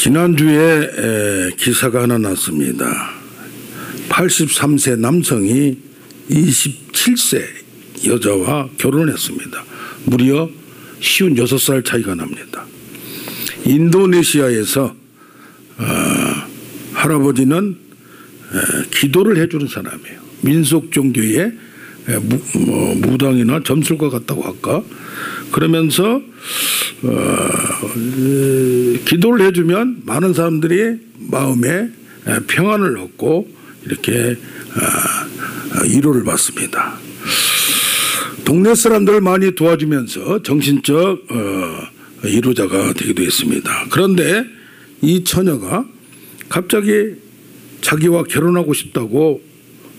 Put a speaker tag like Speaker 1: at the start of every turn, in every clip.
Speaker 1: 지난주에 기사가 하나 났습니다. 83세 남성이 27세 여자와 결혼했습니다. 무려 56살 차이가 납니다. 인도네시아에서 할아버지는 기도를 해주는 사람이에요. 민속 종교의 무당이나 점술가 같다고 할까? 그러면서 기도를 해주면 많은 사람들이 마음에 평안을 얻고 이렇게 위로를 받습니다. 동네 사람들을 많이 도와주면서 정신적 위로자가 되기도 했습니다. 그런데 이 처녀가 갑자기 자기와 결혼하고 싶다고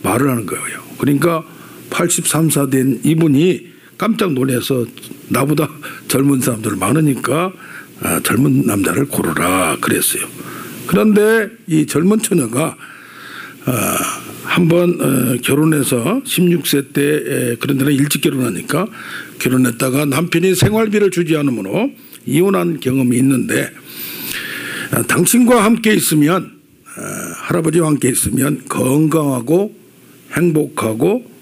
Speaker 1: 말을 하는 거예요. 그러니까 83세 된 이분이 깜짝 놀라서 나보다 젊은 사람들 많으니까 젊은 남자를 고르라 그랬어요. 그런데 이 젊은 처녀가 한번 결혼해서 16세 때 그런 데는 일찍 결혼하니까 결혼했다가 남편이 생활비를 주지 않으므로 이혼한 경험이 있는데 당신과 함께 있으면 할아버지와 함께 있으면 건강하고 행복하고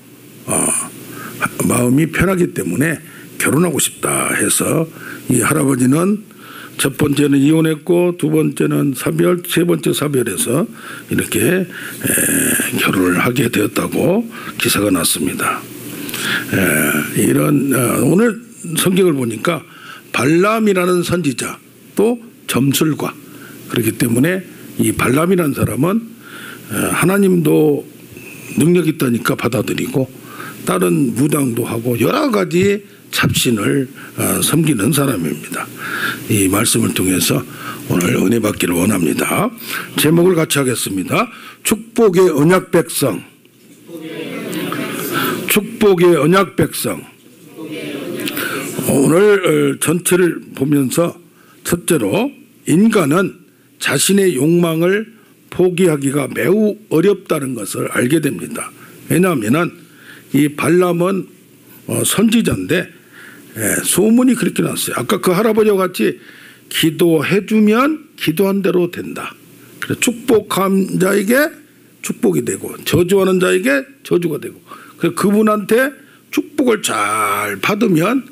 Speaker 1: 마음이 편하기 때문에 결혼하고 싶다 해서 이 할아버지는 첫 번째는 이혼했고 두 번째는 사별, 세 번째 사별해서 이렇게 결혼을 하게 되었다고 기사가 났습니다. 이런 오늘 성경을 보니까 발람이라는 선지자 또 점술가 그렇기 때문에 이 발람이라는 사람은 하나님도 능력이 있다니까 받아들이고 다른 무당도 하고 여러 가지 잡신을 섬기는 사람입니다. 이 말씀을 통해서 오늘 은혜 받기를 원합니다. 제목을 같이 하겠습니다. 축복의 언약 백성. 축복의 언약 백성. 오늘 전체를 보면서 첫째로 인간은 자신의 욕망을 포기하기가 매우 어렵다는 것을 알게 됩니다. 왜냐하면 이 발람은 선지자인데 소문이 그렇게 났어요. 아까 그 할아버지와 같이 기도해주면 기도한 대로 된다. 그래서 축복한 자에게 축복이 되고 저주하는 자에게 저주가 되고 그래서 그분한테 축복을 잘 받으면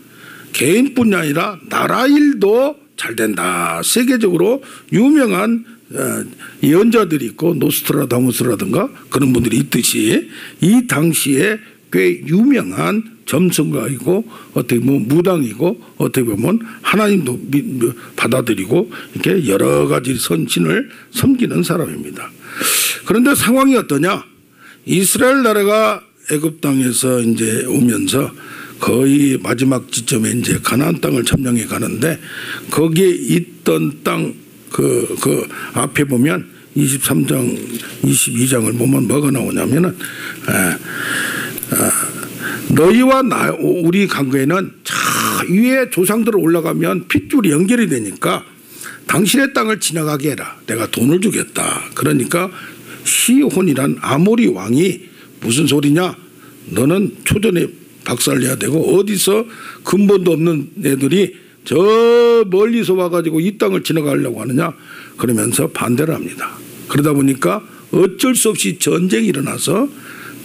Speaker 1: 개인뿐이 아니라 나라 일도 잘 된다. 세계적으로 유명한 예언자들이 있고 노스트라다무스라든가 그런 분들이 있듯이 이 당시에 꽤 유명한 점성가이고 어떻게 보면 무당이고 어떻게 보면 하나님도 받아들이고 이렇게 여러 가지 선신을 섬기는 사람입니다. 그런데 상황이 어떠냐? 이스라엘 나라가 애굽 땅에서 이제 오면서 거의 마지막 지점에 이제 가나안 땅을 점령해 가는데 거기에 있던 땅 그 앞에 보면 23장 22장을 보면 뭐가 나오냐면은 너희와 우리 관계에는 저 위에 조상들 올라가면 핏줄이 연결이 되니까 당신의 땅을 지나가게 해라. 내가 돈을 주겠다. 그러니까 시혼이란 아모리 왕이 무슨 소리냐? 너는 초전에 박살내야 되고 어디서 근본도 없는 애들이 저 멀리서 와가지고 이 땅을 지나가려고 하느냐? 그러면서 반대를 합니다. 그러다 보니까 어쩔 수 없이 전쟁이 일어나서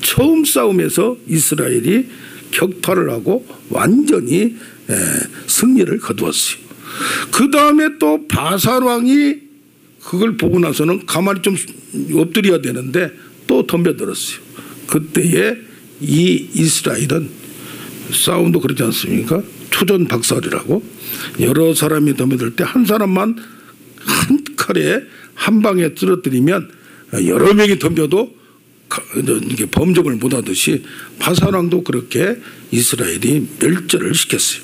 Speaker 1: 처음 싸움에서 이스라엘이 격파를 하고 완전히 승리를 거두었어요. 그 다음에 또 바산 왕이 그걸 보고 나서는 가만히 좀 엎드려야 되는데 또 덤벼들었어요. 그때에 이 이스라엘은 싸움도 그렇지 않습니까? 초전 박살이라고 여러 사람이 덤벼들 때 한 사람만 한 칼에 한 방에 쓰러뜨리면 여러 명이 덤벼도 이게 범접을 못하듯이 바산왕도 그렇게 이스라엘이 멸절을 시켰어요.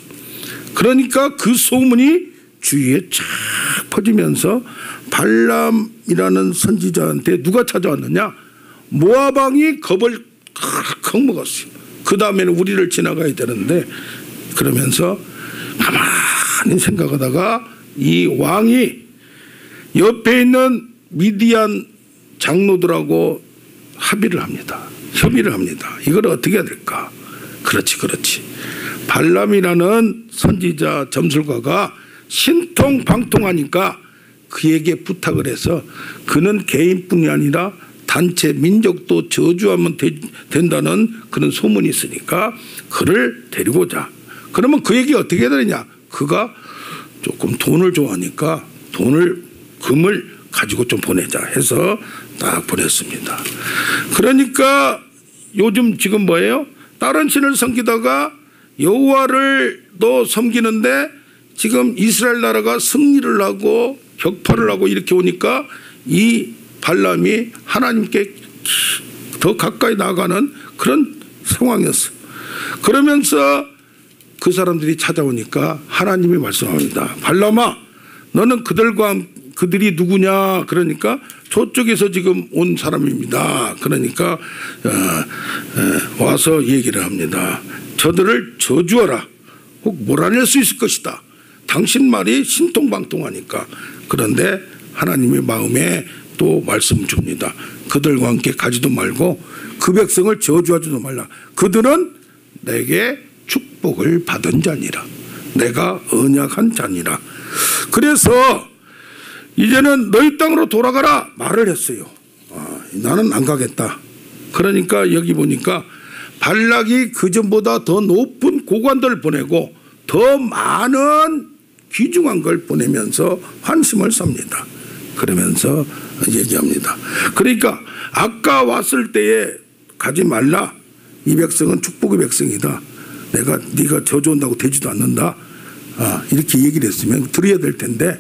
Speaker 1: 그러니까 그 소문이 주위에 쫙 퍼지면서 발람이라는 선지자한테 누가 찾아왔느냐? 모압 왕이 겁을 컥 먹었어요. 그 다음에는 우리를 지나가야 되는데 그러면서 가만히 생각하다가 이 왕이 옆에 있는 미디안 장로들하고 협의를 합니다. 이걸 어떻게 해야 될까? 그렇지. 발람이라는 선지자 점술가가 신통방통하니까 그에게 부탁을 해서 그는 개인뿐이 아니라 단체 민족도 저주하면 된다는 그런 소문이 있으니까 그를 데리고 오자. 그러면 그에게 어떻게 해야 되느냐. 그가 조금 돈을 좋아하니까 금을 가지고 좀 보내자 해서 딱 보냈습니다. 그러니까 요즘 지금 뭐예요? 다른 신을 섬기다가 여호와를 또 섬기는데 지금 이스라엘 나라가 승리를 하고 격파를 하고 이렇게 오니까 이 발람이 하나님께 더 가까이 나아가는 그런 상황이었어요. 그러면서 그 사람들이 찾아오니까 하나님이 말씀합니다. 발람아, 너는 그들이 누구냐? 그러니까 저쪽에서 지금 온 사람입니다. 그러니까 와서 얘기를 합니다. 저들을 저주하라. 혹 몰아낼 수 있을 것이다. 당신 말이 신통방통하니까. 그런데 하나님의 마음에 또 말씀 줍니다. 그들과 함께 가지도 말고 그 백성을 저주하지도 말라. 그들은 내게 축복을 받은 자니라. 내가 언약한 자니라. 그래서 이제는 너희 땅으로 돌아가라 말을 했어요. 나는 안 가겠다. 그러니까 여기 보니까 발락이 그전보다 더 높은 고관들을 보내고 더 많은 귀중한 걸 보내면서 환심을 삽니다. 그러면서 얘기합니다. 그러니까 아까 왔을 때에 가지 말라. 이 백성은 축복의 백성이다. 네가 저주한다고 되지도 않는다. 이렇게 얘기를 했으면 들어야 될 텐데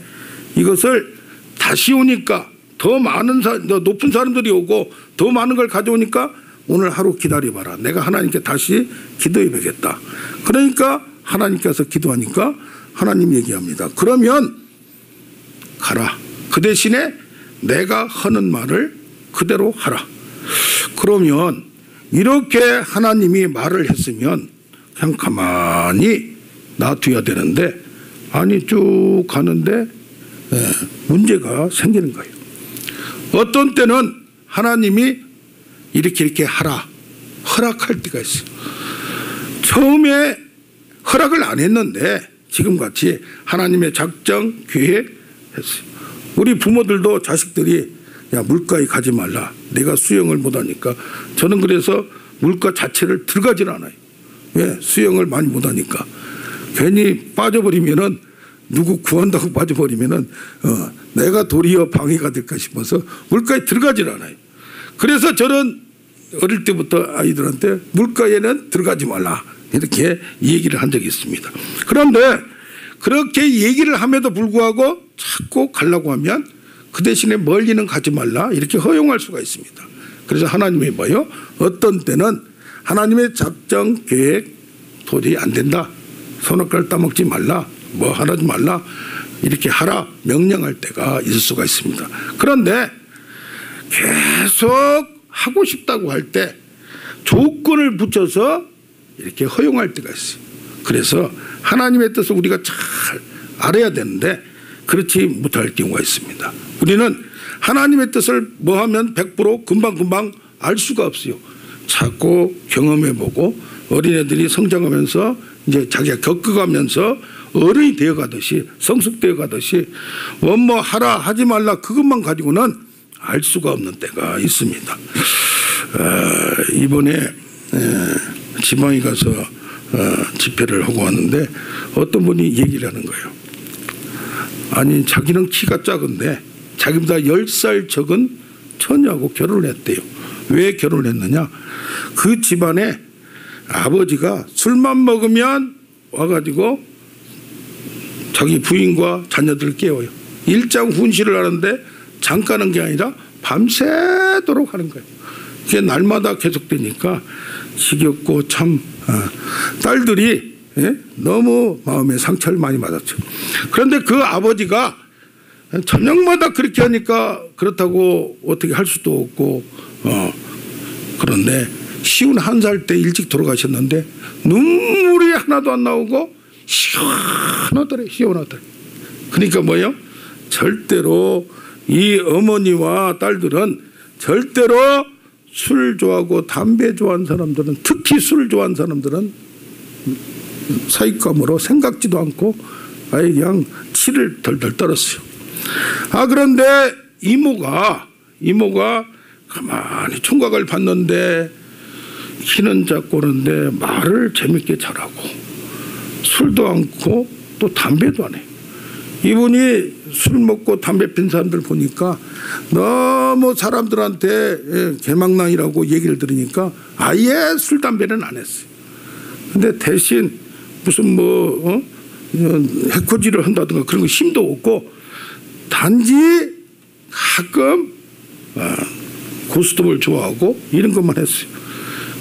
Speaker 1: 이것을 다시 오니까 더 높은 사람들이 오고 더 많은 걸 가져오니까 오늘 하루 기다려봐라. 내가 하나님께 다시 기도해 보겠다. 그러니까 하나님께서 기도하니까 하나님 얘기합니다. 그러면 가라. 그 대신에 내가 하는 말을 그대로 하라. 그러면 이렇게 하나님이 말을 했으면 그냥 가만히 놔둬야 되는데 아니 쭉 가는데 문제가 생기는 거예요. 어떤 때는 하나님이 이렇게 하라 허락할 때가 있어요. 처음에 허락을 안 했는데 지금같이 하나님의 작정 계획 했어요. 우리 부모들도 자식들이 야 물가에 가지 말라. 내가 수영을 못하니까. 저는 그래서 물가 자체를 들어가질 않아요. 왜? 수영을 많이 못하니까. 괜히 빠져버리면은 누구 구한다고 빠져버리면은 내가 도리어 방해가 될까 싶어서 물가에 들어가질 않아요. 그래서 저는 어릴 때부터 아이들한테 물가에는 들어가지 말라 이렇게 얘기를 한 적이 있습니다. 그런데 그렇게 얘기를 함에도 불구하고 자꾸 가려고 하면 그 대신에 멀리는 가지 말라 이렇게 허용할 수가 있습니다. 그래서 하나님이 뭐요? 어떤 때는 하나님의 작정 계획 도저히 안 된다. 선악과를 따먹지 말라. 뭐 하지 말라. 이렇게 하라 명령할 때가 있을 수가 있습니다. 그런데 계속 하고 싶다고 할 때 조건을 붙여서 이렇게 허용할 때가 있어요. 그래서 하나님의 뜻을 우리가 잘 알아야 되는데 그렇지 못할 경우가 있습니다. 우리는 하나님의 뜻을 뭐 하면 100% 금방금방 알 수가 없어요. 자꾸 경험해보고 어린애들이 성장하면서 이제 자기가 겪어가면서 어른이 되어가듯이 성숙되어가듯이 원뭐 하라 하지 말라 그것만 가지고는 알 수가 없는 때가 있습니다. 이번에 지방에 가서 집회를 하고 왔는데 어떤 분이 얘기를 하는 거예요. 아니 자기는 키가 작은데 자기보다 10살 적은 처녀하고 결혼을 했대요. 왜 결혼을 했느냐. 그 집안에 아버지가 술만 먹으면 와가지고 자기 부인과 자녀들을 깨워요. 일장 훈시를 하는데 잠깐 하는 게 아니라 밤새도록 하는 거예요. 그게 날마다 계속되니까 지겹고 참 딸들이 너무 마음에 상처를 많이 받았죠. 그런데 그 아버지가 저녁마다 그렇게 하니까 그렇다고 어떻게 할 수도 없고 그런데 51살 때 일찍 돌아가셨는데 눈물이 하나도 안 나오고 시원하더래. 그러니까 뭐예요? 절대로 이 어머니와 딸들은 절대로 술 좋아하고 담배 좋아하는 사람들은 특히 술 좋아하는 사람들은 사익감으로 생각지도 않고 아예 그냥 치를 덜덜 떨었어요. 그런데 이모가 가만히 총각을 봤는데 키는 작고 그런데 말을 재밌게 잘하고 술도 않고 또 담배도 안 해요. 이분이 술 먹고 담배 핀 사람들 보니까 너무 사람들한테 개망랑이라고 얘기를 들으니까 아예 술 담배는 안 했어요. 근데 대신 무슨 해코지를 한다든가 그런 거 힘도 없고 단지 가끔 고스톱을 좋아하고 이런 것만 했어요.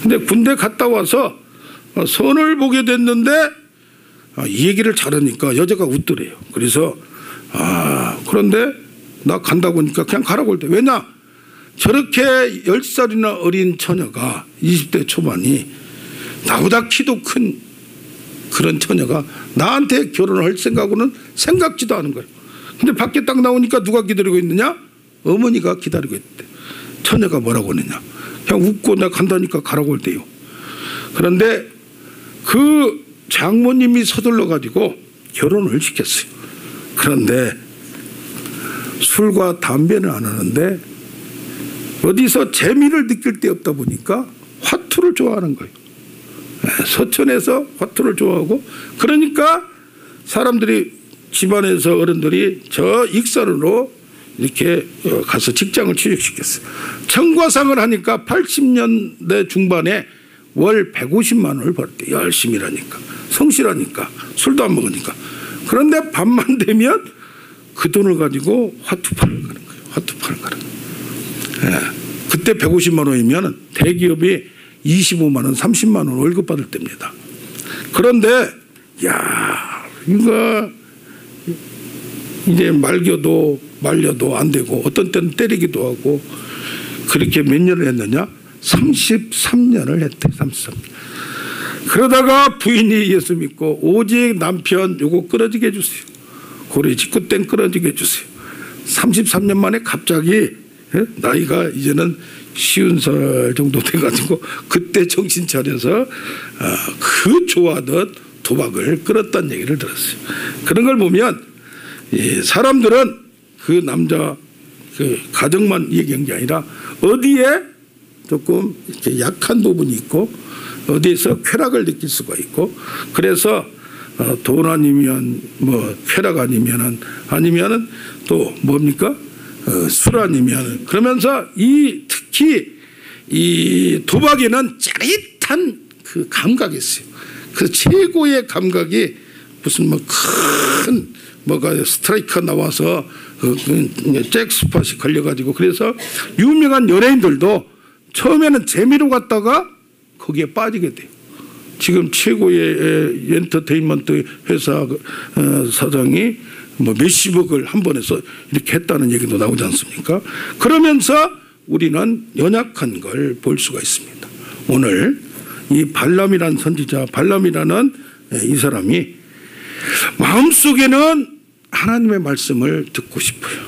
Speaker 1: 근데 군대 갔다 와서 선을 보게 됐는데 이 얘기를 잘하니까 여자가 웃더래요. 그래서 그런데 나 간다고 하니까 그냥 가라고 할 때, 왜냐 저렇게 10살이나 어린 처녀가 20대 초반이 나보다 키도 큰 그런 처녀가 나한테 결혼을 할 생각으로는 생각지도 않은 거예요. 근데 밖에 딱 나오니까 누가 기다리고 있느냐? 어머니가 기다리고 있대. 처녀가 뭐라고 하느냐? 그냥 웃고 내가 간다니까 가라고 할 때요. 그런데 그 장모님이 서둘러 가지고 결혼을 시켰어요. 그런데 술과 담배는 안 하는데 어디서 재미를 느낄 데 없다 보니까 화투를 좋아하는 거예요. 서천에서 화투를 좋아하고, 그러니까 사람들이 집안에서 어른들이 저 익산으로 이렇게 가서 직장을 취직시켰어요. 청과상을 하니까 80년대 중반에 월 150만 원을 벌었대요. 열심히 일하니까, 성실하니까, 술도 안 먹으니까. 그런데 밤만 되면 그 돈을 가지고 화투판을 가는 거예요. 화투판을 가는 거예요. 그때 150만 원이면 대기업이 25만 원, 30만 원 월급 받을 때입니다. 그런데 이거 이제 말려도 안 되고 어떤 때는 때리기도 하고, 그렇게 몇 년을 했느냐? 33년을 했대. 33년. 그러다가 부인이 예수 믿고 오직 남편 요거 끊어지게 해주세요. 고래 직구땡 끊어지게 해주세요. 33년 만에 갑자기 나이가 이제는 50살 정도 돼가지고 그때 정신 차려서 그 좋아하던 도박을 끊었다는 얘기를 들었어요. 그런 걸 보면 사람들은 그 남자 그 가정만 얘기한 게 아니라 어디에 조금 이렇게 약한 부분이 있고 어디에서 쾌락을 느낄 수가 있고, 그래서 돈 아니면 쾌락 아니면은 또 뭡니까? 술 아니면, 그러면서 특히 이 도박에는 짜릿한 그 감각이 있어요. 그 최고의 감각이 무슨 큰 스트라이크가 나와서 잭스팟이 걸려가지고, 그래서 유명한 연예인들도 처음에는 재미로 갔다가 거기에 빠지게 돼요. 지금 최고의 엔터테인먼트 회사 사장이 몇십억을 한 번에서 이렇게 했다는 얘기도 나오지 않습니까? 그러면서 우리는 연약한 걸 볼 수가 있습니다. 오늘 이 발람이라는 선지자, 발람이라는 이 사람이 마음속에는 하나님의 말씀을 듣고 싶어요.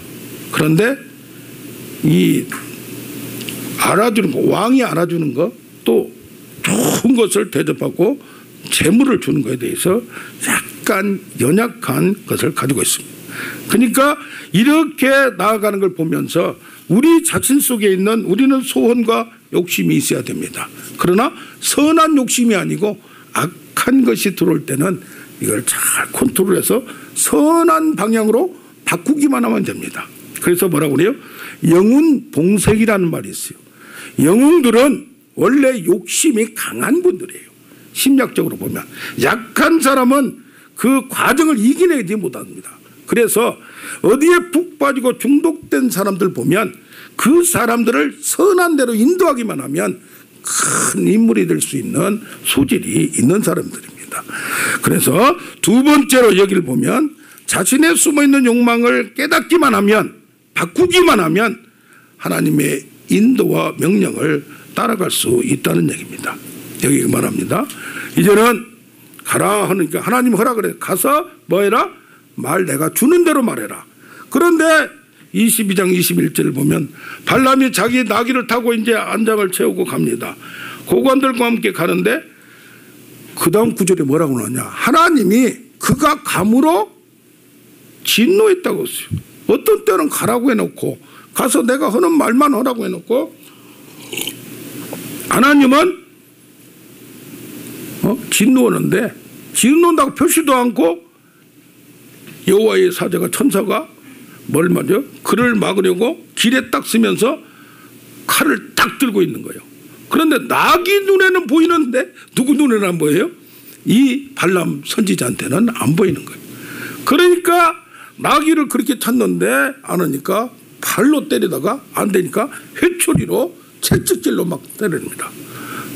Speaker 1: 그런데 이 알아주는 거, 왕이 알아주는 거, 또 좋은 것을 대접하고 재물을 주는 것에 대해서 약간 연약한 것을 가지고 있습니다. 그러니까 이렇게 나아가는 걸 보면서 우리 자신 속에 있는, 우리는 소원과 욕심이 있어야 됩니다. 그러나 선한 욕심이 아니고 악한 것이 들어올 때는 이걸 잘 컨트롤해서 선한 방향으로 바꾸기만 하면 됩니다. 그래서 뭐라고 그래요? 영웅 봉색이라는 말이 있어요. 영웅들은 원래 욕심이 강한 분들이에요. 심리학적으로 보면 약한 사람은 그 과정을 이겨내지 못합니다. 그래서 어디에 푹 빠지고 중독된 사람들 보면 그 사람들을 선한 대로 인도하기만 하면 큰 인물이 될 수 있는 소질이 있는 사람들입니다. 그래서 두 번째로 여기를 보면 자신의 숨어있는 욕망을 깨닫기만 하면, 바꾸기만 하면 하나님의 인도와 명령을 따라갈 수 있다는 얘기입니다. 여기 말합니다. 이제는 가라 하니까 하나님 허락을 해. 가서 뭐해라? 내가 주는 대로 말해라. 그런데 22장 21절을 보면 발람이 자기 나귀를 타고 이제 안장을 채우고 갑니다. 고관들과 함께 가는데 그 다음 구절에 뭐라고 나오냐? 하나님이 그가 감으로 진노했다고 했어요. 어떤 때는 가라고 해놓고 가서 내가 하는 말만 하라고 해놓고 하나님은 진노하는데 진노한다고 표시도 않고 여호와의 사자가 천사가 뭘 말이요? 그를 막으려고 길에 딱 서면서 칼을 딱 들고 있는 거예요. 그런데 나귀 눈에는 보이는데 누구 눈에는 안 보여요? 이 발람 선지자한테는 안 보이는 거예요. 그러니까 나귀를 그렇게 찾는데 안 하니까 발로 때리다가 안 되니까 회초리로 채찍질로 막 때립니다.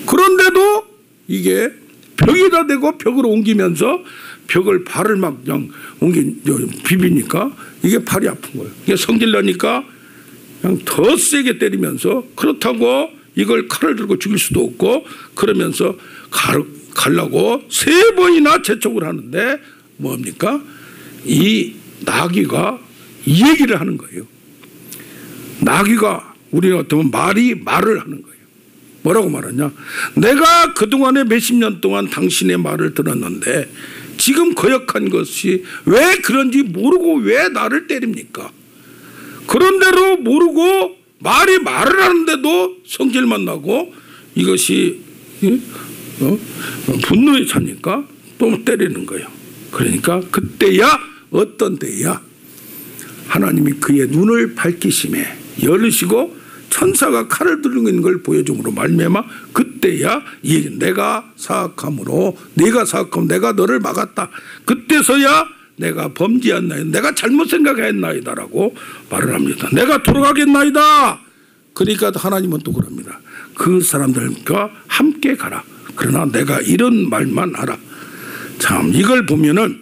Speaker 1: 그런데도 이게 벽에다 대고 벽으로 옮기면서 벽을 발을 막 그냥 비비니까 이게 발이 아픈 거예요. 이게 성질나니까 그냥 더 세게 때리면서 그렇다고 이걸 칼을 들고 죽일 수도 없고 그러면서 가려고 3번이나 재촉을 하는데 뭡니까? 이 나귀가 이 얘기를 하는 거예요. 나귀가 우리가 어쩌면 말을 하는 거예요. 뭐라고 말하냐? 내가 그동안에 몇십 년 동안 당신의 말을 들었는데 지금 거역한 것이 왜 그런지 모르고 왜 나를 때립니까? 그런대로 모르고 말을 하는데도 성질만 나고 이것이 분노에 차니까 또 때리는 거예요. 그러니까 그때야 어떤 때야 하나님이 그의 눈을 밝히심에 열으시고 천사가 칼을 들고 있는 걸 보여줌으로 말미암아 그때야 내가 사악함으로 네가 사악하면 내가 너를 막았다. 그때서야 내가 범죄했나이다. 내가 잘못 생각했나이다라고 말을 합니다. 내가 돌아가겠나이다. 그러니까 하나님은 또 그럽니다. 그 사람들과 함께 가라. 그러나 내가 이런 말만 하라. 참 이걸 보면은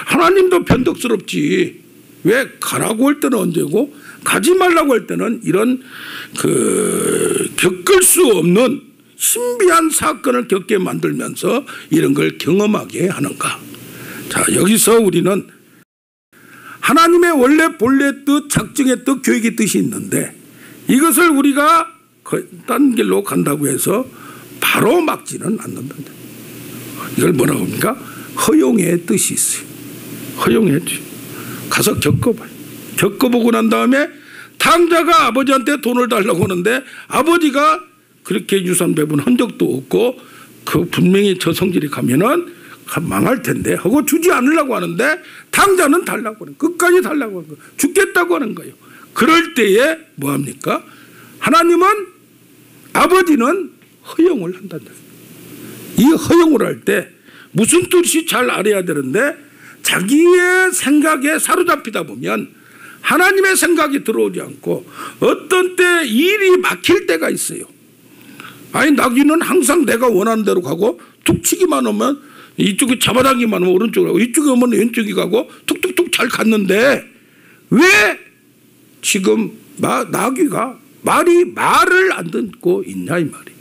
Speaker 1: 하나님도 변덕스럽지. 왜 가라고 할 때는 언제고 가지 말라고 할 때는 이런 겪을 수 없는 신비한 사건을 겪게 만들면서 이런 걸 경험하게 하는가. 자, 여기서 우리는 하나님의 원래 본래 뜻, 작정의 뜻, 계획의 뜻이 있는데 이것을 우리가 딴 길로 간다고 해서 바로 막지는 않는다. 이걸 뭐라고 합니까? 허용의 뜻이 있어요. 허용의 뜻. 가서 겪어봐요. 겪어보고 난 다음에 당자가 아버지한테 돈을 달라고 하는데 아버지가 그렇게 유산 배분한 적도 없고 그 분명히 저 성질이 가면은 망할 텐데 하고 주지 않으려고 하는데 당자는 달라고 하는 거예요. 끝까지 달라고 하는 거예요. 죽겠다고 하는 거예요. 그럴 때에 뭐합니까? 하나님은 아버지는 허용을 한다는 거예요. 이 허용을 할 때 무슨 뜻이 잘 알아야 되는데 자기의 생각에 사로잡히다 보면 하나님의 생각이 들어오지 않고 어떤 때 일이 막힐 때가 있어요. 아니 나귀는 항상 내가 원하는 대로 가고 툭 치기만 하면 이쪽에 잡아당기만 하면 오른쪽으로 가고 이쪽에 오면 왼쪽이 가고 툭툭툭 잘 갔는데 왜 지금 나귀가 말을 안 듣고 있냐 이 말이에요.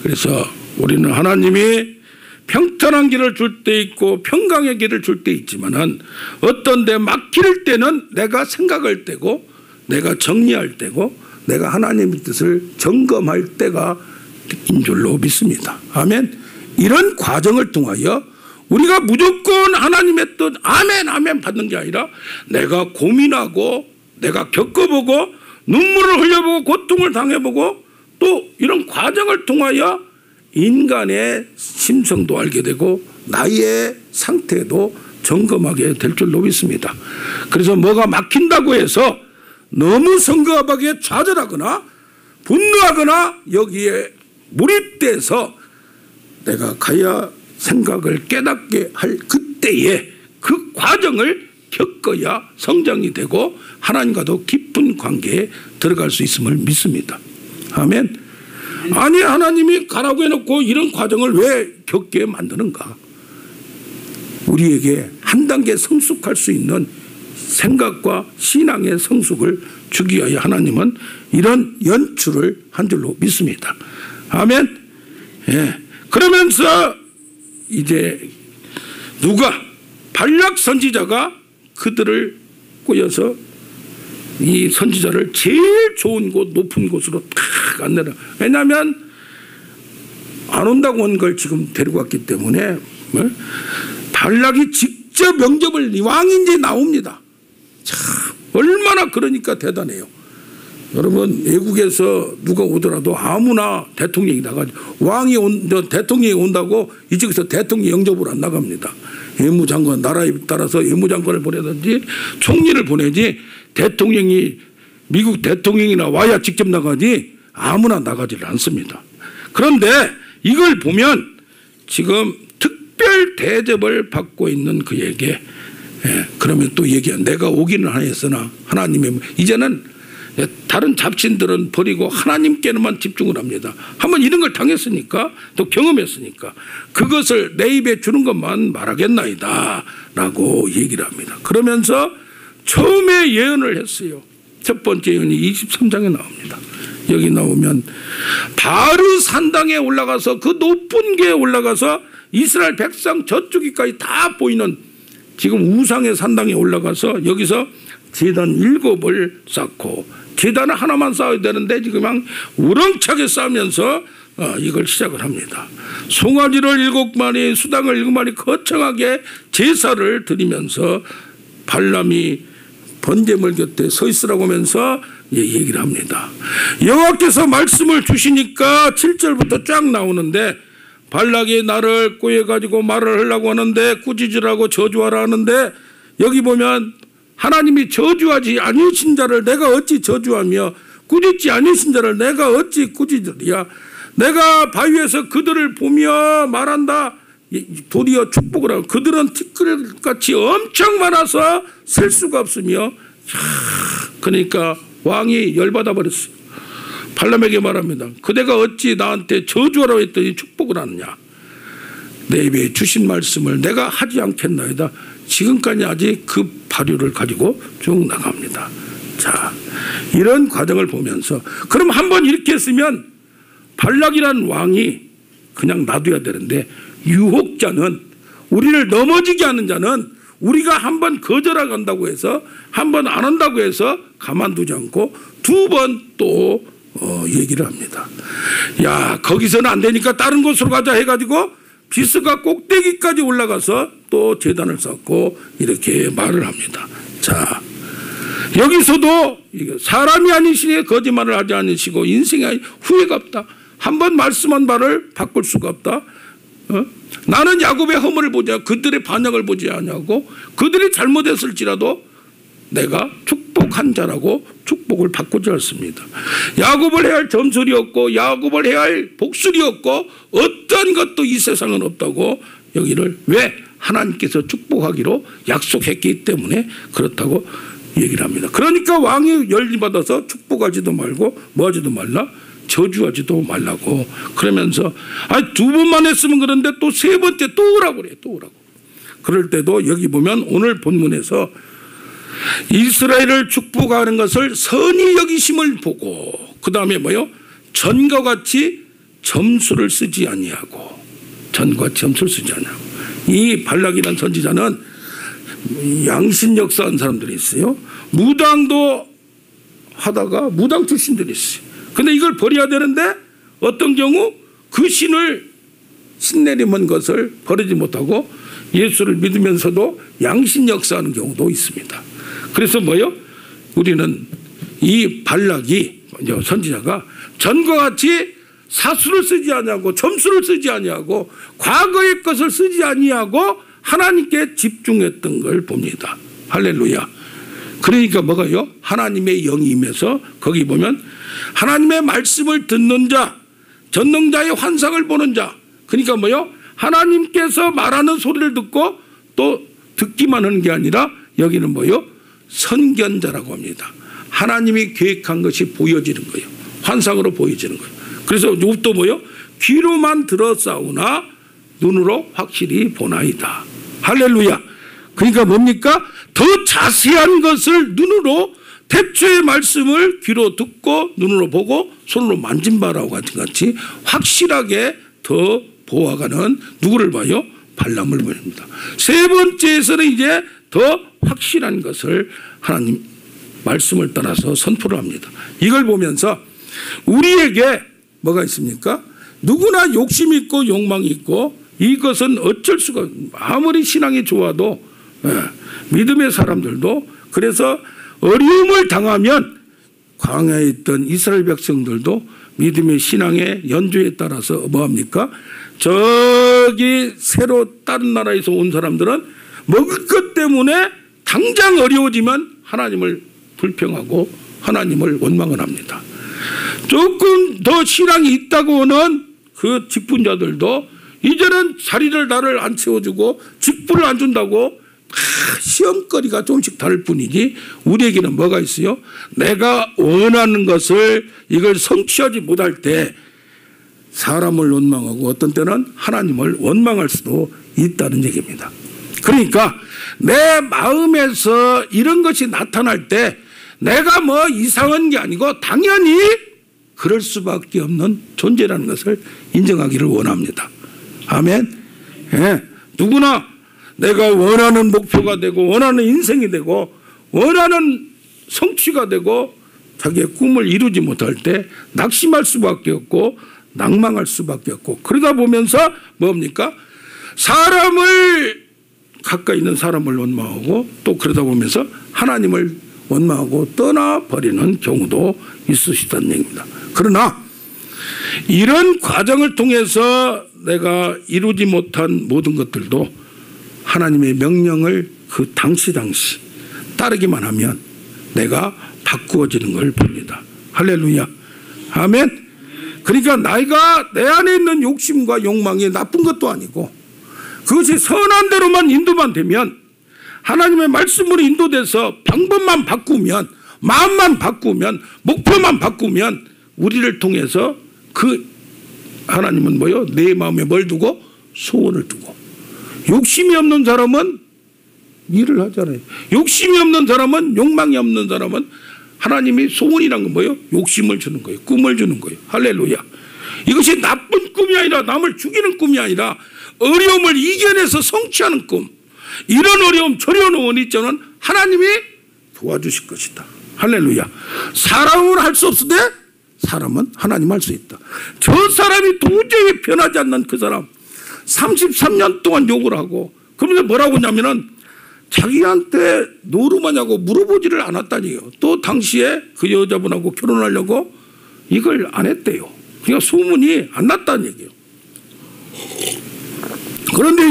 Speaker 1: 그래서 우리는 하나님이 평탄한 길을 줄 때 있고 평강의 길을 줄 때 있지만은 어떤 데 막힐 때는 내가 생각할 때고 내가 정리할 때고 내가 하나님의 뜻을 점검할 때가 인 줄로 믿습니다. 아멘. 이런 과정을 통하여 우리가 무조건 하나님의 뜻 아멘 아멘 받는 게 아니라 내가 고민하고 내가 겪어보고 눈물을 흘려보고 고통을 당해보고 또 이런 과정을 통하여 인간의 심성도 알게 되고 나의 상태도 점검하게 될 줄로 믿습니다. 그래서 뭐가 막힌다고 해서 너무 성급하게 좌절하거나 분노하거나 여기에 몰입돼서 내가 가야 생각을 깨닫게 할 그때에 그 과정을 겪어야 성장이 되고 하나님과도 깊은 관계에 들어갈 수 있음을 믿습니다. 아멘. 아니 하나님이 가라고 해놓고 이런 과정을 왜 겪게 만드는가? 우리에게 한 단계 성숙할 수 있는 생각과 신앙의 성숙을 주기 위하여 하나님은 이런 연출을 한 줄로 믿습니다. 아멘. 예. 그러면서 이제 누가 발락 선지자가 그들을 꼬여서 이 선지자를 제일 좋은 곳 높은 곳으로 탁 안내라. 왜냐하면 안 온다고 한 걸 지금 데리고 왔기 때문에 발락이 직접 명접을 왕인지 나옵니다. 참 얼마나 그러니까 대단해요. 여러분 외국에서 누가 오더라도 아무나 대통령이 나가죠. 대통령이 온다고 이쪽에서 대통령 영접으로 안 나갑니다. 외무장관 나라에 따라서 외무장관을 보내든지 총리를 보내지 대통령이 미국 대통령이나 와야 직접 나가지 아무나 나가지를 않습니다. 그런데 이걸 보면 지금 특별 대접을 받고 있는 그에게 그러면 또 얘기한 내가 오기는 하였으나 하나님의 이제는 다른 잡신들은 버리고 하나님께만 집중을 합니다. 한번 이런 걸 당했으니까 또 경험했으니까 그것을 내 입에 주는 것만 말하겠나이다 라고 얘기를 합니다. 그러면서 처음에 예언을 했어요. 첫 번째 예언이 23장에 나옵니다. 여기 나오면 바르 산당에 올라가서 그 높은 게 올라가서 이스라엘 백성 저쪽이까지 다 보이는 지금 우상의 산당에 올라가서 여기서 제단 7을 쌓고 제단을 하나만 쌓아야 되는데 지금 그냥 우렁차게 쌓으면서 이걸 시작을 합니다. 송아지를 7마리 수당을 7마리 거창하게 제사를 드리면서 발람이 번제물 곁에 서 있으라고 하면서 얘기를 합니다. 여호와께서 말씀을 주시니까 7절부터 쫙 나오는데 발락이 나를 꼬여가지고 말을 하려고 하는데 꾸짖으라고 저주하라 하는데 여기 보면 하나님이 저주하지 아니신 자를 내가 어찌 저주하며 꾸짖지 아니신 자를 내가 어찌 꾸짖으랴. 내가 바위에서 그들을 보며 말한다. 도리어 축복을 하고 그들은 티끌같이 엄청 많아서 셀 수가 없으며 그러니까 왕이 열받아 버렸어요. 발람에게 말합니다. 그대가 어찌 나한테 저주하라고 했더니 축복을 하느냐. 내 입에 주신 말씀을 내가 하지 않겠나이다. 지금까지 아직 그 발효를 가지고 쭉 나갑니다. 자, 이런 과정을 보면서 그럼 한번 이렇게 했으면 발락이라는 왕이 그냥 놔둬야 되는데 유혹자는 우리를 넘어지게 하는 자는 우리가 한번 거절한다고 해서 한번 안 한다고 해서 가만두지 않고 2번 또 얘기를 합니다. 야, 거기서는 안 되니까 다른 곳으로 가자 해가지고 비스가 꼭대기까지 올라가서 또 제단을 쌓고 이렇게 말을 합니다. 자, 여기서도 사람이 아니시니 거짓말을 하지 않으시고 인생에 후회가 없다. 한번 말씀한 바를 바꿀 수가 없다. 나는 야곱의 허물을 보지 그들의 반역을 보지 않냐고 그들이 잘못했을지라도 내가 축복한 자라고 축복을 바꾸지 않습니다. 야곱을 해야 할 점술이 없고 야곱을 해야 할 복술이 없고 어떤 것도 이 세상은 없다고 여기를 왜 하나님께서 축복하기로 약속했기 때문에 그렇다고 얘기를 합니다. 그러니까 왕이 열리받아서 축복하지도 말고 뭐하지도 말라 저주하지도 말라고 그러면서 2번만 했으면 그런데 또 3번째 또 오라고 그래요. 또 오라고. 그럴 때도 여기 보면 오늘 본문에서 이스라엘을 축복하는 것을 선히 여기심을 보고 그 다음에 뭐요? 전과 같이 점수를 쓰지 아니하고 전과 점수를 쓰지 아니하고 이 발락이라는 선지자는 양신 역사한 사람들이 있어요. 무당도 하다가 무당 출신들이 있어요. 근데 이걸 버려야 되는데 어떤 경우 그 신내림한 것을 버리지 못하고 예수를 믿으면서도 양신 역사하는 경우도 있습니다. 그래서 뭐요? 우리는 이 발락이 선지자가 전과 같이 사수를 쓰지 아니하고 점수를 쓰지 아니하고 과거의 것을 쓰지 아니하고 하나님께 집중했던 걸 봅니다. 할렐루야. 그러니까 뭐가요? 하나님의 영이 임해서 거기 보면 하나님의 말씀을 듣는 자, 전능자의 환상을 보는 자. 그러니까 뭐요? 하나님께서 말하는 소리를 듣고 또 듣기만 하는 게 아니라 여기는 뭐요? 선견자라고 합니다. 하나님이 계획한 것이 보여지는 거예요. 환상으로 보여지는 거예요. 그래서 또 뭐요? 귀로만 들었사오나 눈으로 확실히 보나이다. 할렐루야. 그러니까 뭡니까? 더 자세한 것을 눈으로 태초의 말씀을 귀로 듣고 눈으로 보고 손으로 만진 바라고 같이 확실하게 더 보아가는 누구를 봐요? 발람을 보입니다. 3번째에서는 이제 더 확실한 것을 하나님 말씀을 따라서 선포를 합니다. 이걸 보면서 우리에게 뭐가 있습니까? 누구나 욕심이 있고 욕망이 있고 이것은 어쩔 수가 아무리 신앙이 좋아도 믿음의 사람들도 그래서 어려움을 당하면 광야에 있던 이스라엘 백성들도 믿음의 신앙의 연주에 따라서 뭐합니까? 저기 새로 다른 나라에서 온 사람들은 먹을 것 때문에 당장 어려워지면 하나님을 불평하고 하나님을 원망을 합니다. 조금 더 신앙이 있다고 하는 그 직분자들도 이제는 자리를 나를 안 채워주고 직분을 안 준다고 시험거리가 조금씩 다를 뿐이지 우리에게는 뭐가 있어요? 내가 원하는 것을 이걸 성취하지 못할 때 사람을 원망하고 어떤 때는 하나님을 원망할 수도 있다는 얘기입니다. 그러니까 내 마음에서 이런 것이 나타날 때 내가 뭐 이상한 게 아니고 당연히 그럴 수밖에 없는 존재라는 것을 인정하기를 원합니다. 아멘. 예. 누구나 내가 원하는 목표가 되고 원하는 인생이 되고 원하는 성취가 되고 자기의 꿈을 이루지 못할 때 낙심할 수밖에 없고 낭망할 수밖에 없고 그러다 보면서 뭡니까? 사람을 가까이 있는 사람을 원망하고 또 그러다 보면서 하나님을 원망하고 떠나버리는 경우도 있으시다는 얘기입니다. 그러나 이런 과정을 통해서 내가 이루지 못한 모든 것들도 하나님의 명령을 그 당시 따르기만 하면 내가 바꾸어지는 걸 봅니다. 할렐루야. 아멘. 그러니까 내가 내 안에 있는 욕심과 욕망이 나쁜 것도 아니고 그것이 선한 대로만 인도만 되면 하나님의 말씀으로 인도돼서 방법만 바꾸면 마음만 바꾸면 목표만 바꾸면 우리를 통해서 그 하나님은 뭐요? 내 마음에 뭘 두고? 소원을 두고. 욕심이 없는 사람은 일을 하잖아요. 욕심이 없는 사람은 욕망이 없는 사람은 하나님이 소원이란 건 뭐예요? 욕심을 주는 거예요. 꿈을 주는 거예요. 할렐루야. 이것이 나쁜 꿈이 아니라 남을 죽이는 꿈이 아니라 어려움을 이겨내서 성취하는 꿈. 이런 어려움 저려놓은 있자는 하나님이 도와주실 것이다. 할렐루야. 사람은 할 수 없으되 사람은 하나님 할 수 있다. 저 사람이 도저히 변하지 않는 그 사람 33년 동안 욕을 하고 그러면서 뭐라고 하냐면은 자기한테 노름하냐고 물어보지를 않았다니요. 또 당시에 그 여자분하고 결혼하려고 이걸 안 했대요. 그러니까 소문이 안 났다는 얘기예요. 그런데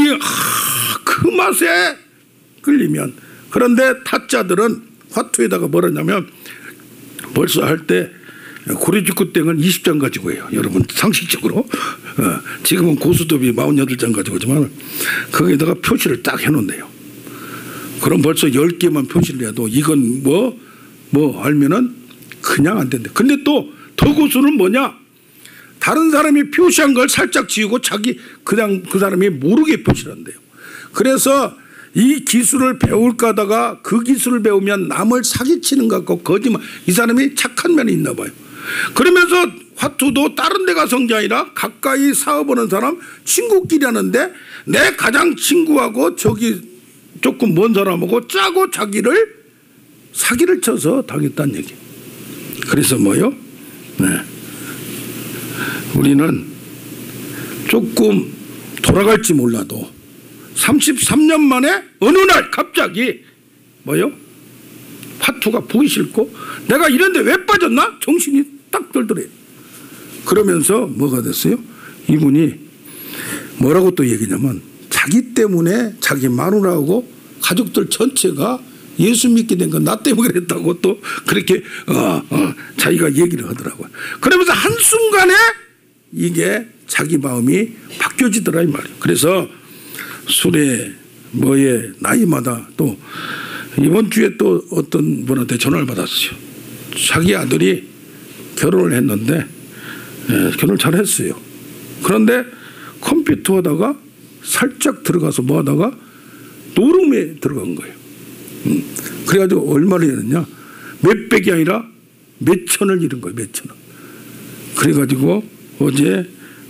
Speaker 1: 그 맛에 끌리면 그런데 타짜들은 화투에다가 뭐라냐면 벌써 할 때 고려축구 땡은 20장 가지고 해요. 여러분 상식적으로 지금은 고수톱이 48장 가지고 오지만 거기에다가 표시를 딱 해놓는데요. 그럼 벌써 10개만 표시를 해도 이건 뭐 알면은 그냥 안 된대. 근데 또 더 고수는 뭐냐? 다른 사람이 표시한 걸 살짝 지우고 자기 그냥 그 사람이 모르게 표시를 한대요. 그래서 이 기술을 배울까 하다가 그 기술을 배우면 남을 사기치는 것 같고 거짓말. 이 사람이 착한 면이 있나 봐요. 그러면서 화투도 다른 데 가서 한 게 아니라 가까이 사업하는 사람 친구끼리 하는데 내 가장 친구하고 저기 조금 먼 사람하고 짜고 자기를 사기를 쳐서 당했다는 얘기. 그래서 뭐요? 네. 우리는 조금 돌아갈지 몰라도 33년 만에 어느 날 갑자기 뭐요? 화투가 보기 싫고 내가 이런데 왜 빠졌나? 정신이 딱 들더래요. 그러면서 뭐가 됐어요? 이분이 뭐라고 또 얘기냐면 자기 때문에 자기 마누라하고 가족들 전체가 예수 믿게 된 건 나 때문에 그랬다고 또 그렇게 자기가 얘기를 하더라고요. 그러면서 한순간에 이게 자기 마음이 바뀌어지더라 이 말이에요. 그래서 술에 뭐에 나이마다 또 이번 주에 또 어떤 분한테 전화를 받았어요. 자기 아들이 결혼을 했는데 결혼을 잘 했어요. 그런데 컴퓨터 하다가 살짝 들어가서 뭐 하다가 노름에 들어간 거예요. 그래가지고 얼마를 잃었냐? 몇백이 아니라 몇천을 잃은 거예요. 몇천을. 그래가지고 어제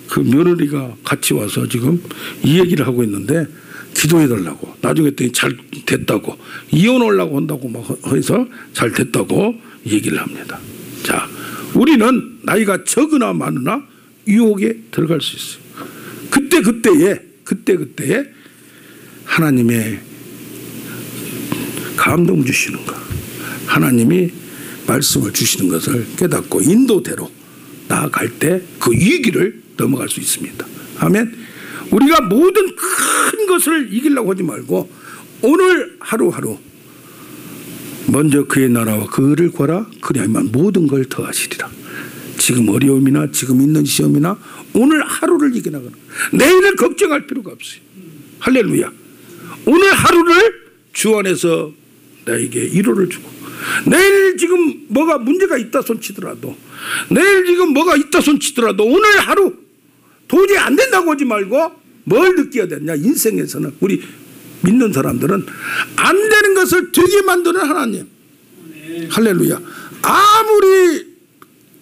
Speaker 1: 그 며느리가 같이 와서 지금 이 얘기를 하고 있는데 기도해달라고. 나중에 또 잘 됐다고. 이혼하려고 한다고 막 해서 잘 됐다고 얘기를 합니다. 자, 우리는 나이가 적으나 많으나 유혹에 들어갈 수 있어요. 그때에 하나님의 감동 주시는 거. 하나님이 말씀을 주시는 것을 깨닫고 인도대로 나아갈 때 그 위기를 넘어갈 수 있습니다. 아멘. 우리가 모든 큰 것을 이기려고 하지 말고 오늘 하루하루 먼저 그의 나라와 그를 구하라. 그리하면 모든 걸 더하시리라. 지금 어려움이나 지금 있는 시험이나 오늘 하루를 이겨나가는, 내일을 걱정할 필요가 없어요. 할렐루야. 오늘 하루를 주 안에서 나에게 위로를 주고, 내일 지금 뭐가 문제가 있다 손치더라도, 내일 지금 뭐가 있다 손치더라도 오늘 하루 도저히 안 된다고 하지 말고 뭘 느껴야 되냐. 인생에서는 우리 믿는 사람들은 안 되는 것을 되게 만드는 하나님. 할렐루야. 아무리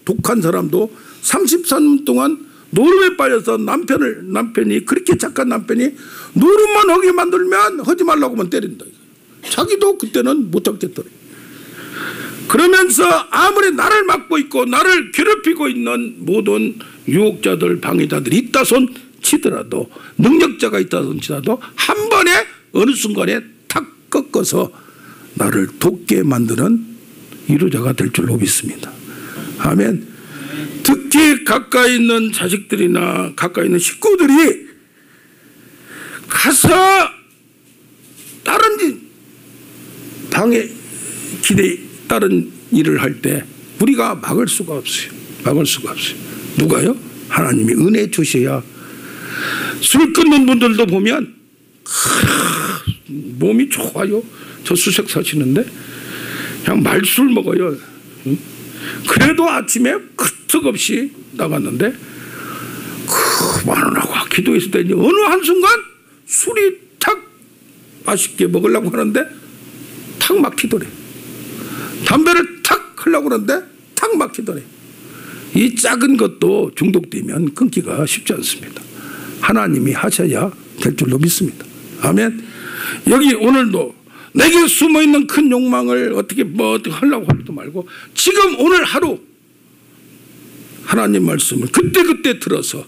Speaker 1: 독한 사람도 33년 동안 노름에 빠져서 남편이 그렇게 착한 남편이 노름만 하게 만들면 하지 말라고 하면 때린다. 자기도 그때는 못 참겠더래. 그러면서 아무리 나를 막고 있고 나를 괴롭히고 있는 모든 유혹자들 방해자들이 있다 손 치더라도, 능력자가 있다 손 치더라도 한 번에 어느 순간에 탁 꺾어서 나를 돕게 만드는 위로자가 될 줄로 믿습니다. 아멘. 특히 가까이 있는 자식들이나 가까이 있는 식구들이 가서 다른 방해 다른 일을 할 때 우리가 막을 수가 없어요. 막을 수가 없어요. 누가요? 하나님이 은혜 주셔야. 술 끊는 분들도 보면 몸이 좋아요. 저 수색 사시는데 그냥 말술 먹어요. 그래도 아침에 끄떡없이 나갔는데 그만하고 기도했을 때 어느 한순간 술이 탁 맛있게 먹으려고 하는데 탁 막히더래. 담배를 탁 하려고 하는데 탁 막히더래. 이 작은 것도 중독되면 끊기가 쉽지 않습니다. 하나님이 하셔야 될 줄로 믿습니다. 아멘. 여기 오늘도 내게 숨어있는 큰 욕망을 어떻게 하려고 하지도 말고 지금 오늘 하루 하나님 말씀을 그때그때 들어서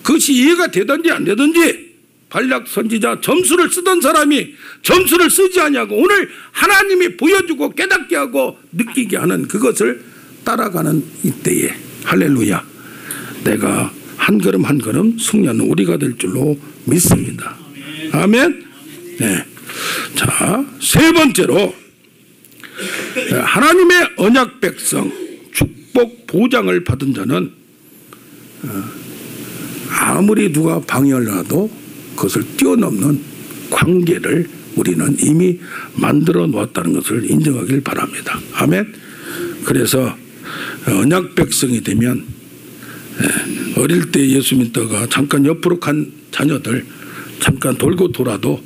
Speaker 1: 그것이 이해가 되든지 안 되든지, 발락 선지자 점수를 쓰던 사람이 점수를 쓰지 않냐고 오늘 하나님이 보여주고 깨닫게 하고 느끼게 하는 그것을 따라가는 이때에 할렐루야, 내가 한 걸음 한 걸음 승리하는 우리가 될 줄로 믿습니다. 아멘. 네. 자, 세 번째로 하나님의 언약 백성 축복 보장을 받은 자는 아무리 누가 방해하려도 그것을 뛰어넘는 관계를 우리는 이미 만들어 놓았다는 것을 인정하길 바랍니다. 아멘. 그래서 언약 백성이 되면 어릴 때 예수 믿다가 잠깐 옆으로 간 자녀들 잠깐 돌고 돌아도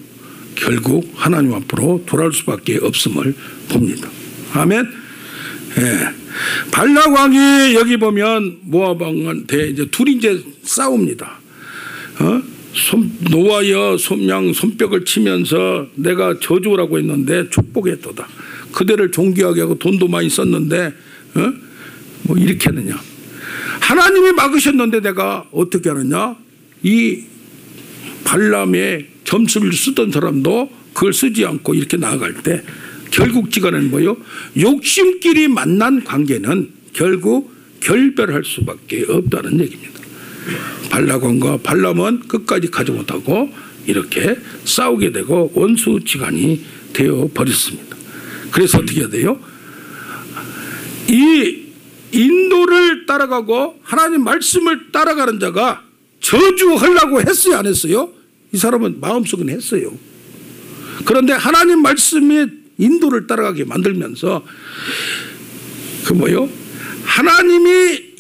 Speaker 1: 결국 하나님 앞으로 돌아올 수밖에 없음을 봅니다. 아멘. 발락 왕이 여기 보면 모압 왕한테 이제 둘이 이제 싸웁니다. 노하여 솜양 손뼉을 치면서 내가 저주라고 했는데 축복했도다. 그대를 존귀하게 하고 돈도 많이 썼는데 뭐 이렇게 하느냐. 하나님이 막으셨는데 내가 어떻게 하느냐. 이 발람의 점수를 쓰던 사람도 그걸 쓰지 않고 이렇게 나아갈 때 결국 지간에는 뭐예요? 욕심끼리 만난 관계는 결국 결별할 수밖에 없다는 얘기입니다. 발락왕과 발람은 끝까지 가지 못하고 이렇게 싸우게 되고 원수지간이 되어 버렸습니다. 그래서 어떻게 해야 돼요? 이 인도를 따라가고 하나님 말씀을 따라가는 자가 저주하려고 했어요, 안 했어요? 이 사람은 마음속은 했어요. 그런데 하나님 말씀이 인도를 따라가게 만들면서 그 뭐요? 하나님이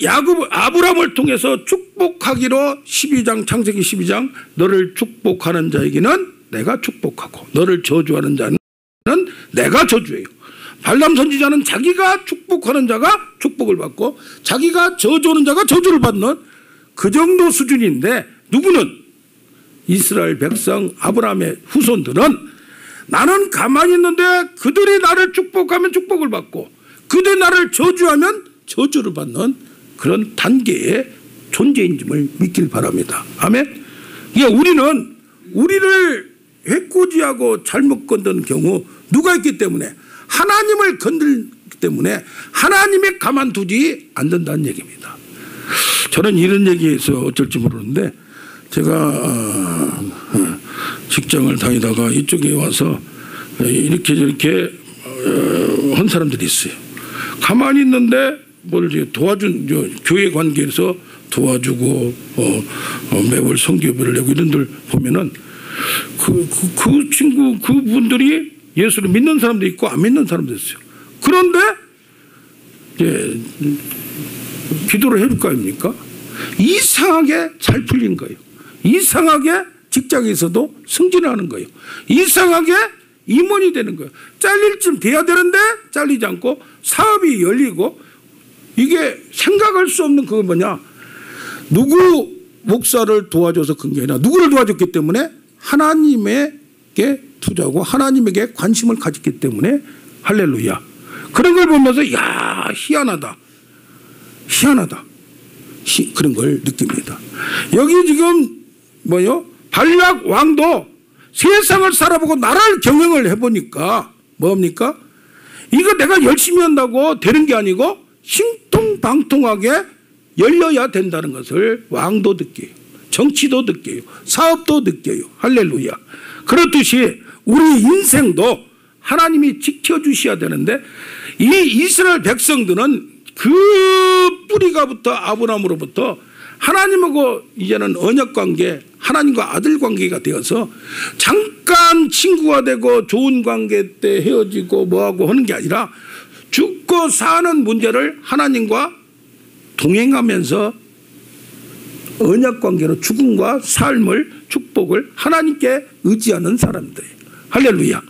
Speaker 1: 아브라함을 통해서 축복하기로 12장 창세기 12장 너를 축복하는 자에게는 내가 축복하고 너를 저주하는 자는 내가 저주해요. 발람 선지자는 자기가 축복하는 자가 축복을 받고 자기가 저주하는 자가 저주를 받는 그 정도 수준인데, 누구는 이스라엘 백성 아브라함의 후손들은 나는 가만히 있는데 그들이 나를 축복하면 축복을 받고 그들이 나를 저주하면 저주를 받는 그런 단계의 존재인임을 믿길 바랍니다. 아멘. 우리는 우리를 해코지하고 잘못 건드는 경우 누가 있기 때문에 하나님을 건들기 때문에 하나님이 가만두지 않는다는 얘기입니다. 저는 이런 얘기에서 어쩔지 모르는데 제가 직장을 다니다가 이쪽에 와서 이렇게 저렇게 한 사람들이 있어요. 가만히 있는데 뭘 도와준 교회 관계에서 도와주고 매월 성교비를 내고 이런 들 보면은 그 친구 그분들이 예수를 믿는 사람도 있고 안 믿는 사람도 있어요. 그런데 이제 기도를 해줄 거 아닙니까? 이상하게 잘 풀린 거예요. 이상하게 직장에서도 승진하는 거예요. 이상하게 임원이 되는 거예요. 잘릴 쯤 돼야 되는데 잘리지 않고 사업이 열리고, 이게 생각할 수 없는 그거 뭐냐, 누구 목사를 도와줘서 그런 게 아니라 누구를 도와줬기 때문에 하나님에게 투자하고 하나님에게 관심을 가졌기 때문에 할렐루야. 그런 걸 보면서 야, 희한하다 그런 걸 느낍니다. 여기 지금 뭐요? 발락 왕도 세상을 살아보고 나라를 경영을 해보니까 뭡니까? 이거 내가 열심히 한다고 되는 게 아니고 신통방통하게 열려야 된다는 것을 왕도 느껴요. 정치도 느껴요. 사업도 느껴요. 할렐루야. 그렇듯이 우리 인생도 하나님이 지켜주셔야 되는데, 이 이스라엘 백성들은 그 뿌리가부터 아브라함으로부터 하나님하고 이제는 언약관계, 하나님과 아들 관계가 되어서 잠깐 친구가 되고 좋은 관계 때 헤어지고 뭐하고 하는 게 아니라 죽고 사는 문제를 하나님과 동행하면서 언약관계로 죽음과 삶을, 축복을 하나님께 의지하는 사람들이에요. 할렐루야.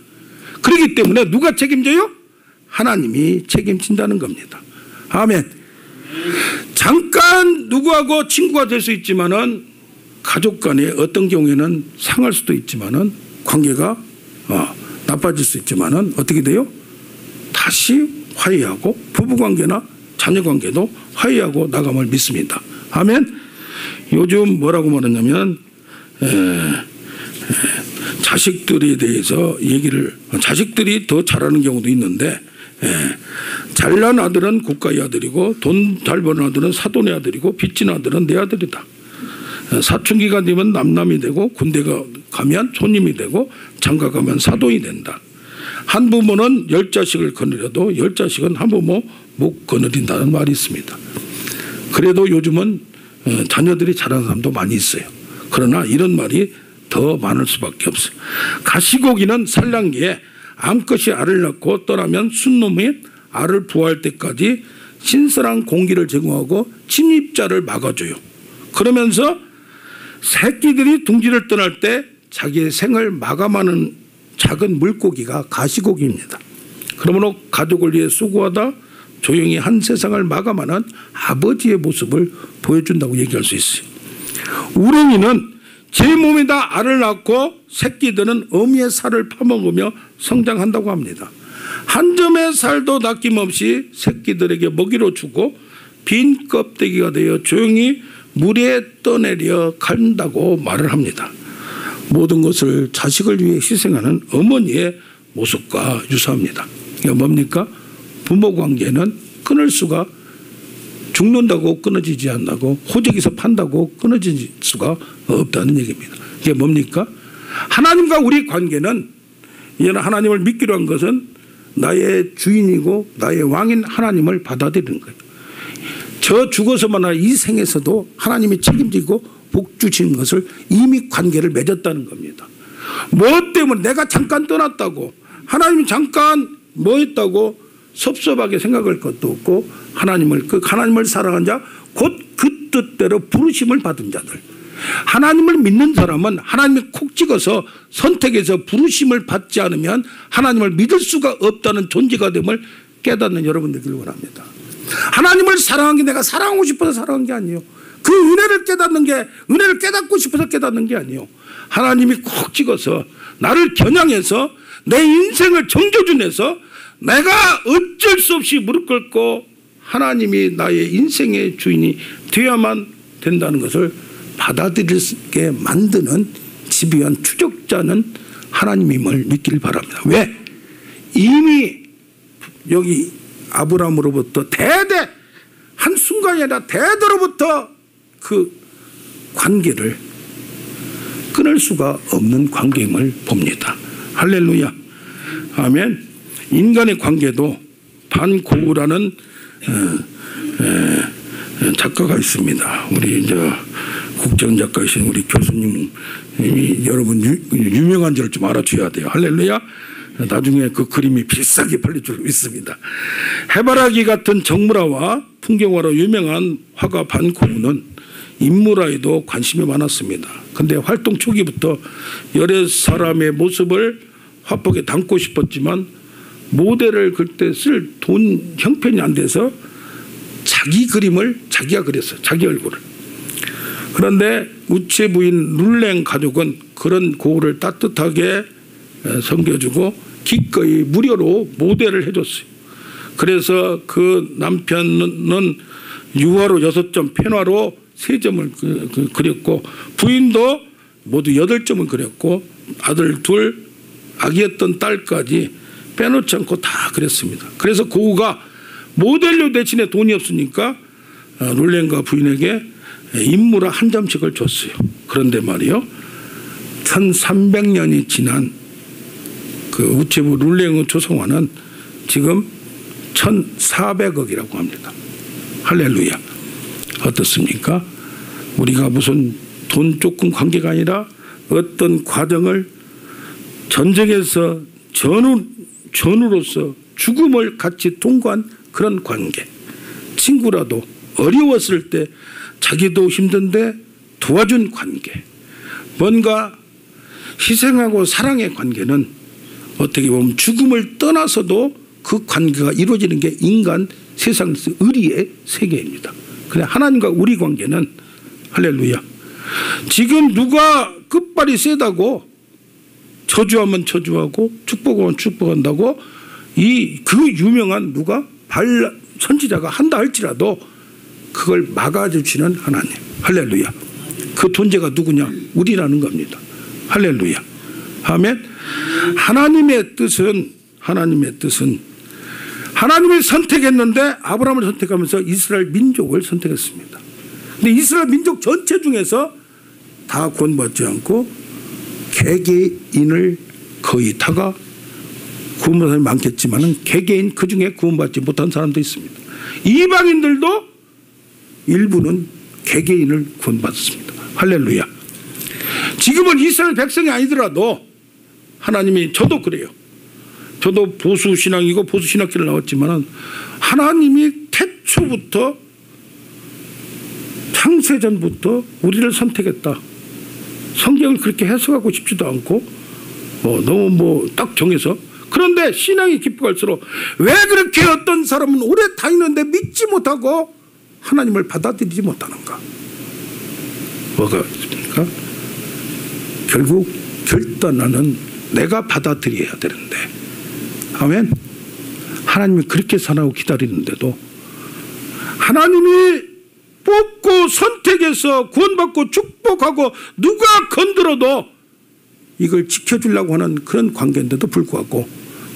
Speaker 1: 그렇기 때문에 누가 책임져요? 하나님이 책임진다는 겁니다. 아멘. 잠깐 누구하고 친구가 될 수 있지만은 가족 간에 어떤 경우에는 상할 수도 있지만은 관계가 나빠질 수 있지만은 어떻게 돼요? 다시 화해하고 부부관계나 자녀관계도 화해하고 나감을 믿습니다. 아멘. 요즘 뭐라고 말하냐면 자식들에 대해서 자식들이 더 잘하는 경우도 있는데, 잘난 아들은 국가의 아들이고 돈 잘 버는 아들은 사돈의 아들이고 빚진 아들은 내 아들이다. 사춘기가 되면 남남이 되고 군대가 가면 손님이 되고 장가 가면 사돈이 된다. 한 부모는 10자식을 거느려도 10자식은 한 부모 못 거느린다는 말이 있습니다. 그래도 요즘은 자녀들이 잘하는 사람도 많이 있어요. 그러나 이런 말이 더 많을 수밖에 없어요. 가시고기는 산란기에 암컷이 알을 낳고 떠나면 순놈이 알을 부화할 때까지 신선한 공기를 제공하고 침입자를 막아줘요. 그러면서 새끼들이 둥지를 떠날 때 자기의 생을 마감하는 작은 물고기가 가시고기입니다. 그러므로 가족을 위해 수고하다 조용히 한 세상을 마감하는 아버지의 모습을 보여준다고 얘기할 수 있어요. 우렁이는 제 몸에다 알을 낳고 새끼들은 어미의 살을 파먹으며 성장한다고 합니다. 한 점의 살도 남김없이 새끼들에게 먹이로 주고 빈 껍데기가 되어 조용히 물에 떠내려 간다고 말을 합니다. 모든 것을 자식을 위해 희생하는 어머니의 모습과 유사합니다. 이게 뭡니까? 부모 관계는 끊을 수가, 죽는다고 끊어지지 않고 호적에서 판다고 끊어질 수가 없다는 얘기입니다. 이게 뭡니까? 하나님과 우리 관계는, 이제는 하나님을 믿기로 한 것은 나의 주인이고 나의 왕인 하나님을 받아들이는 거예요. 저 죽어서만 이 생에서도 하나님이 책임지고 복 주시는 것을 이미 관계를 맺었다는 겁니다. 뭐 때문에 내가 잠깐 떠났다고, 하나님이 잠깐 뭐 했다고 섭섭하게 생각할 것도 없고, 하나님을 사랑한 자 곧 그 뜻대로 부르심을 받은 자들, 하나님을 믿는 사람은 하나님이 콕 찍어서 선택해서 부르심을 받지 않으면 하나님을 믿을 수가 없다는 존재가 됨을 깨닫는 여러분 되기를 원합니다. 하나님을 사랑한 게 내가 사랑하고 싶어서 사랑한 게 아니에요. 그 은혜를 깨닫고 싶어서 깨닫는 게 아니에요. 하나님이 콕 찍어서 나를 겨냥해서 내 인생을 정조준해서 내가 어쩔 수 없이 무릎 꿇고 하나님이 나의 인생의 주인이 되어야만 된다는 것을 받아들이게 만드는 집요한 추적자는 하나님임을 믿기를 바랍니다. 왜? 이미 여기 아브라함으로부터 대대 한순간이 아니라 대대로부터 그 관계를 끊을 수가 없는 관계임을 봅니다. 할렐루야. 아멘. 인간의 관계도 반고우라는 작가가 있습니다. 우리 국정 작가이신 우리 교수님이 여러분 유명한 줄 좀 알아줘야 돼요. 할렐루야. 나중에 그 그림이 비싸게 팔릴 줄 믿습니다. 해바라기 같은 정물화와 풍경화로 유명한 화가 반고우는 인물화에도 관심이 많았습니다. 그런데 활동 초기부터 여러 사람의 모습을 화법에 담고 싶었지만 모델을 그때 쓸 돈 형편이 안 돼서 자기 그림을 자기가 그렸어요. 자기 얼굴을. 그런데 우체 부인 룰랭 가족은 그런 고우를 따뜻하게 섬겨주고 기꺼이 무료로 모델을 해줬어요. 그래서 그 남편은 유화로 6점, 펜화로 3점을 그렸고 부인도 모두 8점을 그렸고 아들 둘, 아기였던 딸까지 빼놓지 않고 다 그렸습니다. 그래서 고우가 모델료 대신에 돈이 없으니까 룰랭과 부인에게 인물화 1점씩을 줬어요. 그런데 말이요, 1300년이 지난 그 우체부 룰랭의 조성화는 지금 1400억이라고 합니다. 할렐루야. 어떻습니까? 우리가 무슨 돈 조금 관계가 아니라 어떤 과정을 전쟁에서 전우로서 죽음을 같이 통과한 그런 관계. 친구라도 어려웠을 때 자기도 힘든데 도와준 관계. 뭔가 희생하고 사랑의 관계는 어떻게 보면 죽음을 떠나서도 그 관계가 이루어지는 게 인간 세상에서 의리의 세계입니다. 그래 하나님과 우리 관계는 할렐루야. 지금 누가 끝발이 세다고 저주하면 저주하고 축복하면 축복한다고 그 유명한 누가 선지자가 한다 할지라도 그걸 막아주시는 하나님. 할렐루야. 그 존재가 누구냐? 우리라는 겁니다. 할렐루야. 아멘. 하나님의 뜻은 하나님이 선택했는데 아브라함을 선택하면서 이스라엘 민족을 선택했습니다. 근데 이스라엘 민족 전체 중에서 다 구원받지 않고 개개인을 거의 다가 구원받은 사람이 많겠지만 개개인 그 중에 구원받지 못한 사람도 있습니다. 이방인들도 일부는 개개인을 구원받습니다. 할렐루야. 지금은 이스라엘 백성이 아니더라도 하나님이, 저도 그래요. 저도 보수신앙이고 보수신학교를 나왔지만 하나님이 태초부터 창세전부터 우리를 선택했다. 성경을 그렇게 해석하고 싶지도 않고 너무 딱 정해서. 그런데 신앙이 깊어갈수록 왜 그렇게 어떤 사람은 오래 다니는데 믿지 못하고 하나님을 받아들이지 못하는가? 뭐가 있습니까? 결국 결단하는 내가 받아들여야 되는데, 아멘. 하나님이 그렇게 사랑하고 기다리는데도 하나님이 뽑고 선택해서 구원받고 축복하고 누가 건드려도 이걸 지켜주려고 하는 그런 관계인데도 불구하고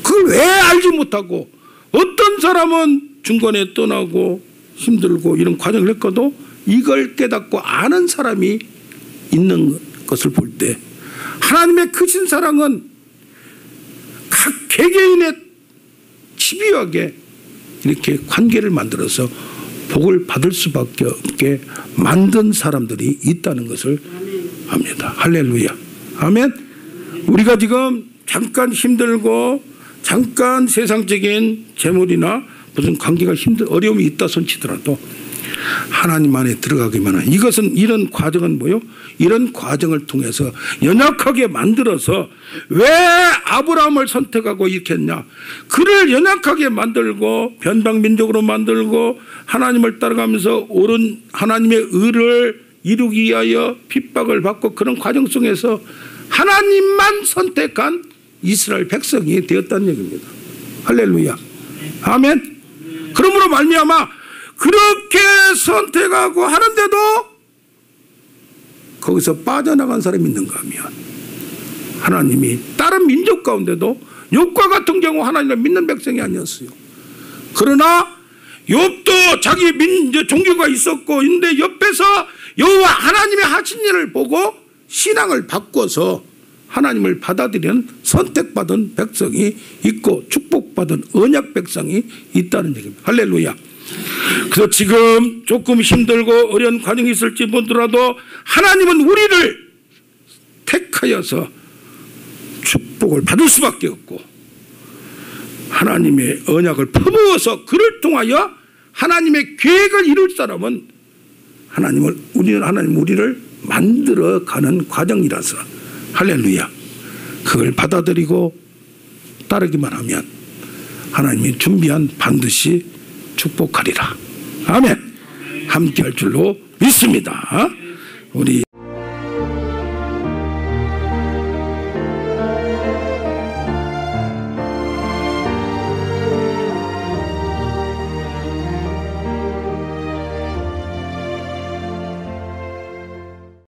Speaker 1: 그걸 왜 알지 못하고 어떤 사람은 중간에 떠나고 힘들고 이런 과정을 했고도 이걸 깨닫고 아는 사람이 있는 것을 볼 때 하나님의 크신 사랑은 각 개개인의 집요하게 이렇게 관계를 만들어서 복을 받을 수밖에 없게 만든 사람들이 있다는 것을 압니다. 할렐루야. 아멘. 우리가 지금 잠깐 힘들고 잠깐 세상적인 재물이나 무슨 관계가 어려움이 있다 손치더라도 하나님 안에 들어가기만 하는, 이것은 이런 과정은 뭐요? 이런 과정을 통해서 연약하게 만들어서 왜 아브라함을 선택하고 이렇게 했냐? 그를 연약하게 만들고 변방민족으로 만들고 하나님을 따라가면서 옳은 하나님의 의를 이루기 위하여 핍박을 받고 그런 과정 속에서 하나님만 선택한 이스라엘 백성이 되었다는 얘기입니다. 할렐루야. 아멘. 그러므로 말미암아 그렇게 선택하고 하는데도 거기서 빠져나간 사람이 있는가 하면 하나님이 다른 민족 가운데도 욥과 같은 경우 하나님을 믿는 백성이 아니었어요. 그러나 욥도 자기 종교가 있었고 근데 옆에서 여호와 하나님의 하신 일을 보고 신앙을 바꿔서 하나님을 받아들이는 선택받은 백성이 있고 축복받은 언약 백성이 있다는 얘기입니다. 할렐루야. 그래서 지금 조금 힘들고 어려운 과정이 있을지 모르더라도 하나님은 우리를 택하여서 축복을 받을 수밖에 없고 하나님의 언약을 퍼부어서 그를 통하여 하나님의 계획을 이룰 사람은 하나님 우리를 만들어가는 과정이라서 할렐루야. 그걸 받아들이고 따르기만 하면 하나님이 준비한 반드시 축복하리라. 아멘. 함께 할 줄로 믿습니다. 우리